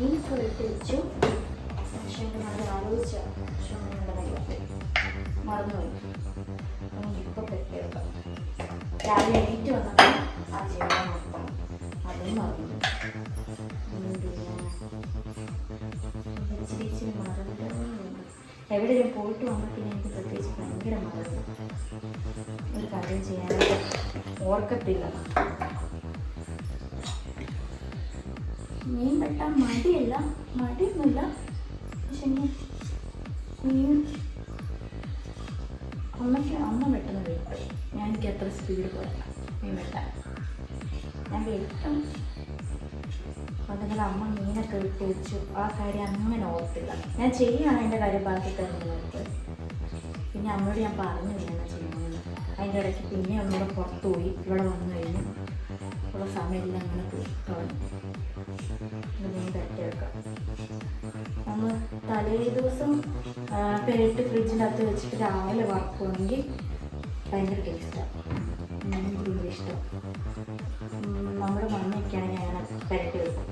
മീനൊക്കെ വെട്ടി വെച്ചു. പക്ഷേ നല്ല ആലോചിച്ച പക്ഷേ മറന്നുപോയി. ഇപ്പോൾ പെട്ടെടുക്കാം. രാവിലെ എണീറ്റ് വന്നപ്പോൾ ആ ചെയ്യാൻ നോക്കണം. അതും മറന്നു. ഇച്ചിരി മറന്നു. എവിടെയും പോയിട്ട് വന്നാൽ പിന്നെ എനിക്ക് പ്രത്യേകിച്ച് ഭയങ്കര മറന്നു. ഒരു കാര്യം ചെയ്യാനായിട്ട് ഓർക്കത്തില്ല. മീൻ വെട്ടാൻ മടിയൊന്നുമില്ല. പക്ഷെ മീൻ അമ്മ വെട്ടുന്നത് വെട്ടും. എനിക്ക് അത്ര സ്പീഡ് പോരാ മീൻ വെട്ടാൻ. ഞാൻ വെട്ടും. അതുപോലെ അമ്മ മീനൊക്കെ വിട്ട് വെച്ചു. ആ കാര്യം അങ്ങനെ ഓർത്തില്ല. ഞാൻ ചെയ്യുകയാണ് അതിൻ്റെ കാര്യം ബാക്കി തന്നെ ഓർത്ത്. പിന്നെ അമ്മയോട് ഞാൻ പറഞ്ഞു ഇങ്ങനെ ചെയ്യുന്നത്. അതിൻ്റെ ഇടയ്ക്ക് പിന്നെ ഒന്നുകൂടെ പുറത്തു പോയി. ഇവിടെ വന്നു കഴിഞ്ഞ് ഉള്ള സമയമെല്ലാം അങ്ങനെ കളഞ്ഞു. മീൻ തട്ടിയെടുക്കാം. നമ്മൾ തലേ ദിവസം പെരട്ട് ഫ്രിഡ്ജിൻ്റെ അകത്ത് വെച്ചിട്ട് രാവിലെ വറക്കുവാണെങ്കിൽ ഭയങ്കര ടേസ്റ്റാണ്. എനിക്ക് ഭയങ്കര ഇഷ്ടം. നമ്മുടെ മണ്ണിയൊക്കെയാണെങ്കിൽ അങ്ങനെ പെരട്ടി വെക്കും.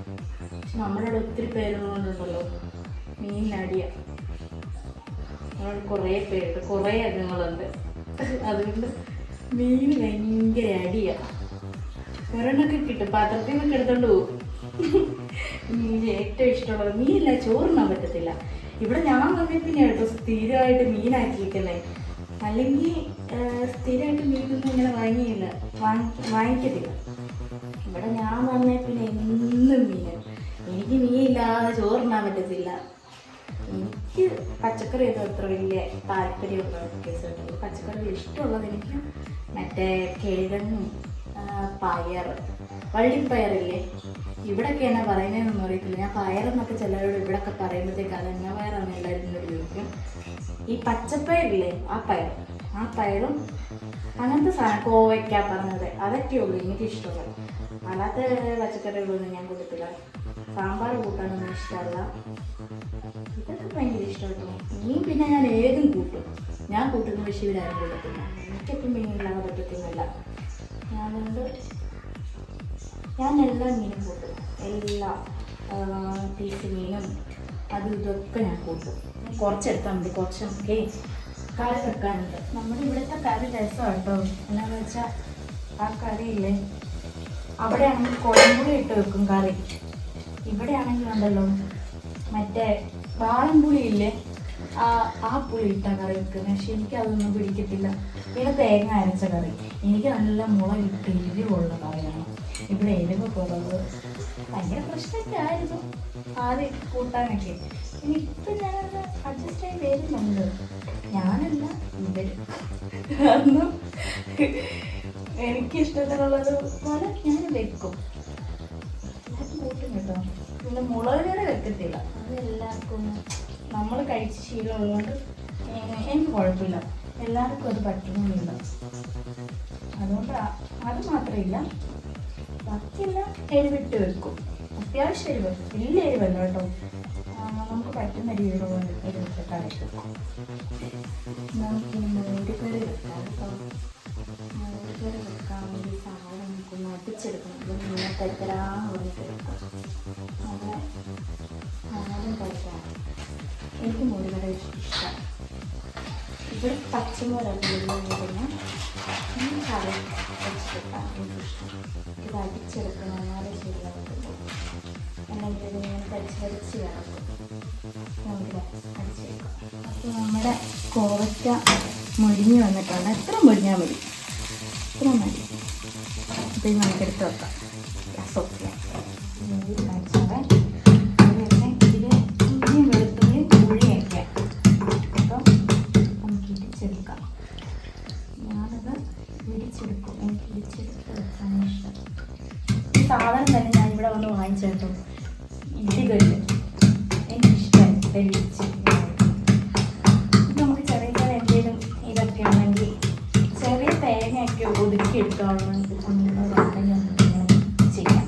പക്ഷെ നമ്മളിവിടെ ഒത്തിരി പേരുള്ളതുകൊണ്ടുണ്ടല്ലോ മീനിനടിയാണ്. നമ്മളോട് കുറേ പേരുണ്ട്, കുറേ അംഗങ്ങളുണ്ട്. അതുകൊണ്ട് മീൻ ഭയങ്കര അടിയാണ്. ഒരെണ്ണൊക്കെ കിട്ടും, പാത്രത്തിൽ നിന്നൊക്കെ എടുത്തോണ്ട് പോകും. മീൻ ഏറ്റവും ഇഷ്ടമുള്ളത് മീനില്ല, ചോറിനാൻ പറ്റത്തില്ല. ഇവിടെ ഞാൻ വന്നേ പിന്നെ കേട്ടോ സ്ഥിരമായിട്ട് മീനാക്കിയിരിക്കുന്നേ. അല്ലെങ്കിൽ സ്ഥിരമായിട്ട് മീനൊന്നും ഇങ്ങനെ വാങ്ങിക്കത്തില്ല. ഇവിടെ ഞാൻ വന്നേ പിന്നെ എന്നും മീൻ. എനിക്ക് മീനില്ലാതെ ചോറിനാൻ പറ്റത്തില്ല. എനിക്ക് പച്ചക്കറിയൊക്കെ അത്ര വലിയ താല്പര്യമൊന്നും കേസുണ്ട്. പച്ചക്കറികൾ ഇഷ്ടമുള്ളത് എനിക്ക് മറ്റേ കിഴങ്ങും പയർ, വള്ളിപ്പയറില്ലേ, ഇവിടെയൊക്കെ എന്നാ പറയുന്നതെന്നൊന്നും അറിയത്തില്ല. ഞാൻ പയറെന്നൊക്കെ ചിലരോട് ഇവിടെയൊക്കെ പറയുമ്പോഴത്തേക്ക് അത് എന്നാ പയറാണ് എല്ലാവരും ചോദിക്കും. ഈ പച്ചപ്പയറില്ലേ, ആ പയറും അങ്ങനത്തെ സാധനം, കോവയ്ക്ക പറഞ്ഞത്, അതൊക്കെയുള്ളൂ എനിക്കിഷ്ടമുള്ളത്. അല്ലാത്ത പച്ചക്കറികളൊന്നും ഞാൻ കൂട്ടത്തില്ല. സാമ്പാർ കൂട്ടാനൊന്നും ഇഷ്ടമല്ല. ഇതൊക്കെ ഭയങ്കര ഇഷ്ടമായിരുന്നു. മീൻ പിന്നെ ഞാൻ ഏതും കൂട്ടും. ഞാൻ കൂട്ടുന്ന പക്ഷേ ഇവരാരും കൂട്ടത്തില്ല. എനിക്കിപ്പം മീനില്ലാതെ പറ്റത്തില്ല. അതുകൊണ്ട് ഞാൻ എല്ലാ മീനും കൂട്ടും. എല്ലാ പീസ് മീനും അതും ഇതൊക്കെ ഞാൻ കൂട്ടും. കുറച്ചെടുത്താൽ മതി. കുറച്ച് നമുക്ക് കറി വെക്കാനുണ്ട്. നമ്മുടെ ഇവിടുത്തെ കറി രസമാണ് കേട്ടോ. എന്നാന്ന് വെച്ചാൽ ആ കറിയില്ലേ, അവിടെയാണെങ്കിൽ കുഴമ്പുളി ഇട്ട് വെക്കും കറി. ഇവിടെ ആണെങ്കിലുണ്ടല്ലോ മറ്റേ വാളൻപുളി ഇല്ലേ, ആ പുളി ഇട്ടാണ് കറി വെക്കുന്നത്. പക്ഷെ എനിക്കതൊന്നും പിടിക്കത്തില്ല. പിന്നെ തേങ്ങ അരച്ച കറി. എനിക്ക് നല്ല മുളകിട്ട് എരിവുള്ള കറിയാണ്. ഇവിടെ എരിവ് കുറവ് ഭയങ്കര പ്രശ്നമൊക്കെ ആയിരുന്നു ആദ്യം കൂട്ടാനൊക്കെ. ഇനിയിപ്പം ഞാനത് അഡ്ജസ്റ്റ് ആയി വരുന്നുണ്ട്. ഞാനല്ല ഇവര്. കാരണം എനിക്കിഷ്ടത്തിനുള്ളത് പോലെ ഞാൻ വെക്കും. കൂട്ടും കേട്ടോ. പിന്നെ മുളക് കറി വെക്കത്തില്ല. അത് എല്ലാവർക്കും നമ്മൾ കഴിച്ച ശീലമുള്ളതുകൊണ്ട് എനിക്ക് കുഴപ്പമില്ല. എല്ലാവർക്കും അത് പറ്റുന്നില്ല. അതുകൊണ്ട് അത് മാത്രമില്ല, ബാക്കിയെല്ലാം എരിവിട്ട് വെക്കും. അത്യാവശ്യം എരിവ്, വലിയ എരിവല്ല കേട്ടോ. നമുക്ക് പറ്റുന്ന രീതിയിലുള്ള എരിവിട്ട് കറി വെക്കും. നമുക്കിനി മോരുകറി വെക്കാം കേട്ടോ. മോരുകറി വെക്കാൻ വേണ്ടി സാധനം നമുക്കൊന്ന് ഒട്ടിച്ചെടുക്കണം. ഇത് മീനെ തരത്തരാന്ന് പറഞ്ഞിട്ട് വെക്കാം. അങ്ങനെ ആരും കഴിക്കാം. എനിക്ക് മോരുകറി ഇഷ്ടമാണ്. ഇവിടെ പച്ചമുളക് കഴിഞ്ഞാൽ കറി വെച്ചിട്ടാണ് എനിക്കിഷ്ടം. ഇത് അടിച്ചെടുക്കണം, എന്നാലേ ശരിയാകത്തുള്ളൂ. അല്ലെങ്കിൽ ഇതിങ്ങനെ തരിച്ച് കിടക്കും. നമുക്ക് അടിച്ചെടുക്കാം. അപ്പോൾ നമ്മുടെ കോവയ്ക്ക മുരിഞ്ഞ് വന്നിട്ടുണ്ട്. എത്ര മുരിഞ്ഞാൽ മതി, ഇത്ര മതി. അപ്പോൾ ഇത് നമുക്കെടുത്ത് വെക്കാം. ഗ്യാസൊക്കെ നീര് കാണിച്ചാൽ അതുപോലെ ഇതിൽ ഇഞ്ചിയും വെളുത്തുള്ളിയും പുളിയൊക്കെ അപ്പം നമുക്ക് ഇടിച്ചെടുക്കാം. ഞാനത് ഇടിച്ചെടുക്കും. എനിക്ക് ഇടിച്ചെടുത്ത് വെക്കാനാണ് ഇഷ്ടം. ഈ സാധനം തന്നെ ഞാൻ ഇവിടെ വന്ന് വാങ്ങിച്ചേട്ടോ, ഇടികല്ല്. എനിക്കിഷ്ടമായി ഇടിച്ച്. നമുക്ക് ചെറിയ ചെറിയ എന്തെങ്കിലും ഇതൊക്കെ ആണെങ്കിൽ ചെറിയ തേങ്ങയൊക്കെ ഒതുക്കി എടുക്കാവുന്ന ചെയ്യാം.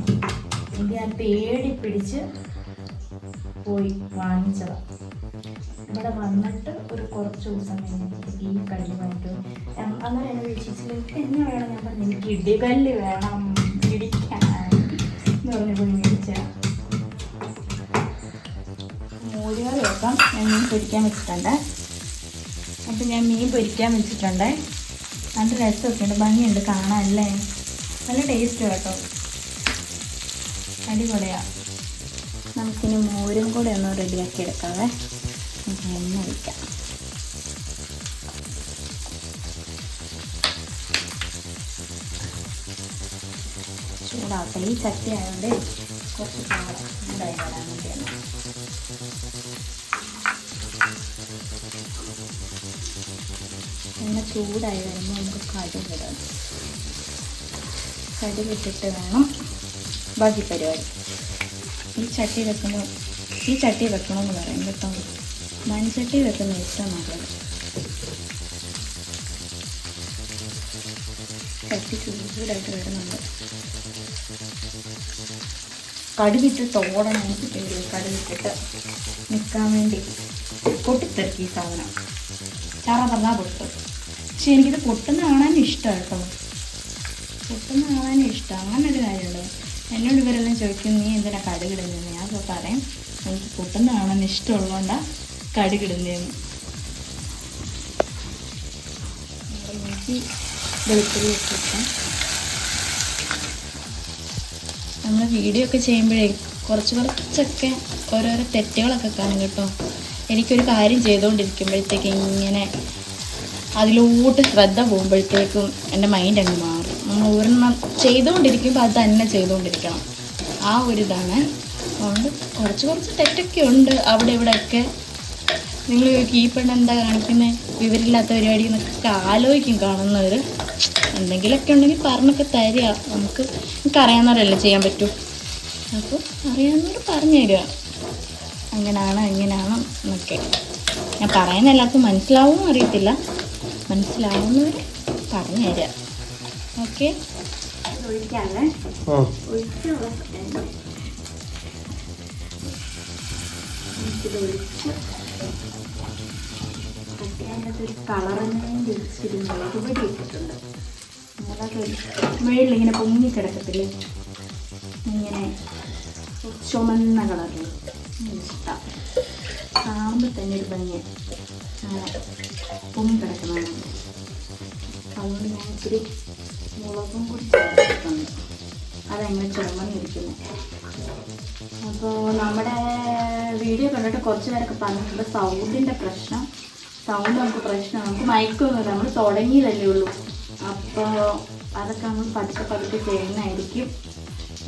എനിക്ക് ഞാൻ പേടി പിടിച്ച് പോയി വാങ്ങിച്ചതാണ്. ഇവിടെ വന്നിട്ട് ഒരു കുറച്ച് ദിവസം കഴിഞ്ഞിട്ട് ഈ കല്ല് വാങ്ങിക്കും. അങ്ങനെ എന്നെ വീക്ഷിച്ചിട്ട് എനിക്ക് എന്നെ വേണം. ഞാൻ പറഞ്ഞു എനിക്ക് ഇടികല്ല് വേണം ഇടിക്കാൻ എന്ന് പറഞ്ഞ് പോയി മേടിച്ച. മോരുകറി വെക്കാം. ഞാൻ മീൻ പൊരിക്കാൻ വെച്ചിട്ടുണ്ട്. അപ്പം ഞാൻ മീൻ പൊരിക്കാൻ വെച്ചിട്ടുണ്ട്. നല്ല രസമൊക്കെ ഉണ്ട്, ഭംഗിയുണ്ട് കാണാനല്ലേ, നല്ല ടേസ്റ്റ് കേട്ടോ, അടിപൊളിയാണ്. നമുക്കിനി മോരും കൂടെ ഒന്ന് റെഡിയാക്കി എടുക്കാവേ. എണ്ണ ഒഴിക്കാം. ചൂടാവട്ടെ. ഈ ചട്ടി ആയതുകൊണ്ട് കുറച്ച് ചൂടായി വരാൻ വേണ്ടിയാണ്. എണ്ണ ചൂടായി വരുമ്പോൾ നമുക്ക് കടുകിടാം. കടുകിട്ടിട്ട് വേണം ബാക്കി പരിപാടി. ഈ ചട്ടി വെക്കണമെന്ന് പറയും കേട്ടോ. മൺചട്ടി വെക്കുന്ന ഏറ്റവും നല്ലത്. ചട്ടി ചൂടായിട്ട് വരുന്നുണ്ട്. കടുകിട്ടിട്ട് ഓടണം. എനിക്ക് പേടിയോ കടുകിട്ടിട്ട് നിൽക്കാൻ വേണ്ടി. പൊട്ടിത്തെറിക്കും ഈ സാധനം. ചാറ പറഞ്ഞാൽ പൊട്ടും. പക്ഷെ എനിക്കിത് പൊട്ടുന്ന കാണാൻ ഇഷ്ടമാണ് കേട്ടോ. പൊട്ടുന്ന കാണാനും ഇഷ്ടം. അങ്ങനെ ഒരു കാര്യമുണ്ട്. എന്നോട് ഇവരെല്ലാം ചോദിക്കും നീ എന്തിനാ കടുകിടുന്നതെന്ന്. ഞാൻ പറയും എനിക്ക് പൊട്ടുന്ന കാണാൻ ഇഷ്ടമുള്ളതുകൊണ്ടാണ് കടുകിടുന്നതെന്ന്. ഇഞ്ചി വെളുത്തുള്ളി വെച്ചിട്ട് നമ്മൾ വീഡിയോ ഒക്കെ ചെയ്യുമ്പോഴേ കുറച്ചൊക്കെ ഓരോരോ തെറ്റുകളൊക്കെ കാണും കേട്ടോ. എനിക്കൊരു കാര്യം ചെയ്തുകൊണ്ടിരിക്കുമ്പോഴത്തേക്ക് ഇങ്ങനെ അതിലോട്ട് ശ്രദ്ധ പോകുമ്പോഴത്തേക്കും എൻ്റെ മൈൻഡ് അങ്ങ് മാറും. നമ്മൾ ഒരെണ്ണം ചെയ്തുകൊണ്ടിരിക്കുമ്പോൾ അത് തന്നെ ചെയ്തുകൊണ്ടിരിക്കണം. ആ ഒരിതാണ്. അതുകൊണ്ട് കുറച്ച് തെറ്റൊക്കെ ഉണ്ട് അവിടെ ഇവിടെയൊക്കെ. നിങ്ങൾ ഈ പെണ്ണ് എന്താ കാണിക്കുന്നത്, വിവരമില്ലാത്ത പരിപാടി എന്നൊക്കെ ആലോചിക്കും കാണുന്നവർ. എന്തെങ്കിലുമൊക്കെ ഉണ്ടെങ്കിൽ പറഞ്ഞൊക്കെ തരിക. നമുക്കറിയാവുന്നവരല്ലേ ചെയ്യാൻ പറ്റൂ. അപ്പോൾ അറിയാവുന്നവർ പറഞ്ഞു തരിക അങ്ങനെയാണ് എന്നൊക്കെ. ഞാൻ പറയുന്ന എല്ലാവർക്കും മനസ്സിലാവുമെന്ന് അറിയത്തില്ല. മനസ്സിലാവുന്നവർ പറഞ്ഞു തരിക. ഓക്കെ. ഒഴിക്കാതെ ഒഴിച്ചുള്ള അതിനകത്തൊരു കളറിന് ഇച്ചിരി മുളകുപൊടി ഇട്ടിട്ടുണ്ട്. മുകളിലിങ്ങനെ പൊങ്ങിക്കിടക്കത്തില്ലേ, ഇങ്ങനെ ചുമന്ന കളറിൽ ഇഷ്ടം. കാണുമ്പോൾ തന്നെ ഒരു ഭംഗിയാണ്. അങ്ങനെ പൊങ്ങിക്കിടക്കുന്നതാണ്. അതുകൊണ്ട് ഞാൻ ഇച്ചിരി മുളകും കൂടി ചേർത്തിട്ടുണ്ട്. അതങ്ങനെ ചുമന്നിരിക്കുന്നു. അപ്പോൾ നമ്മുടെ വീഡിയോ കണ്ടിട്ട് കുറച്ച് പേരൊക്കെ പറഞ്ഞിട്ടുണ്ട് സൗണ്ട് നമുക്ക് പ്രശ്നമാണ്. നമുക്ക് മയക്കൊന്നുമില്ല, നമ്മൾ തുടങ്ങിയതല്ലേ ഉള്ളൂ. അപ്പോൾ അതൊക്കെ നമ്മൾ പതുക്കെ ചെയ്യുന്നതായിരിക്കും.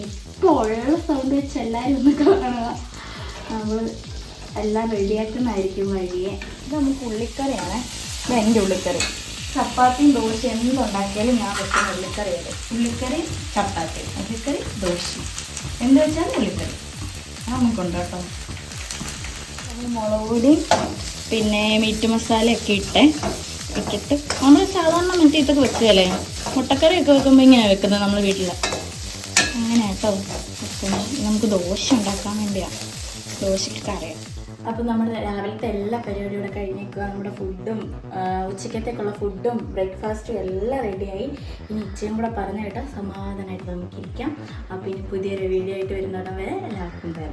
ഇപ്പോൾ ഉള്ള സൗണ്ട് വെച്ച് എല്ലാവരും ഒന്ന് കാണുക. നമ്മൾ എല്ലാം റെഡിയാക്കുന്നതായിരിക്കും വഴിയെ. ഇത് നമുക്ക് ഉള്ളിക്കറിയാണ്. ഇത് എൻ്റെ ഉള്ളിക്കറി. ചപ്പാത്തിയും ദോശ എന്തുണ്ടാക്കിയാലും ഞാൻ വെക്കുന്ന ഉള്ളിക്കറിയത്. ഉള്ളിക്കറി ചപ്പാത്തി, ഉള്ളിക്കറി ദോശ, എന്ത് വെച്ചാലും ഉള്ളിക്കറി നമുക്കുണ്ട് കേട്ടോ. മുളക് പൊടിയും പിന്നെ മീറ്റ് മസാലയൊക്കെ ഇട്ടിട്ട് നമ്മൾ സാധാരണ മറ്റേ ഇതൊക്കെ വെക്കുകയല്ലേ, മുട്ടക്കറിയൊക്കെ വെക്കുമ്പോൾ ഇങ്ങനെ വെക്കുന്നത് നമ്മൾ വീട്ടിൽ. അങ്ങനെ കേട്ടോ വെക്കുന്നത്. നമുക്ക് ദോശ ഉണ്ടാക്കാൻ വേണ്ടിയാണ്, ദോശയ്ക്ക് കറിയാണ്. അപ്പോൾ നമ്മുടെ രാവിലത്തെ എല്ലാ പരിപാടിയും ഇവിടെ കഴിഞ്ഞേക്കുക. നമ്മുടെ ഫുഡും ഉച്ചക്കത്തേക്കുള്ള ഫുഡും ബ്രേക്ക്ഫാസ്റ്റും എല്ലാം റെഡിയായി. ഇനി ഉച്ചയും കൂടെ പറഞ്ഞു കേട്ടാൽ സമാധാനമായിട്ട് നമുക്കിരിക്കാം. അപ്പോൾ ഇനി പുതിയൊരു വീഡിയോ ആയിട്ട് വരുന്നിടം വരെ എല്ലാവർക്കും ബൈ.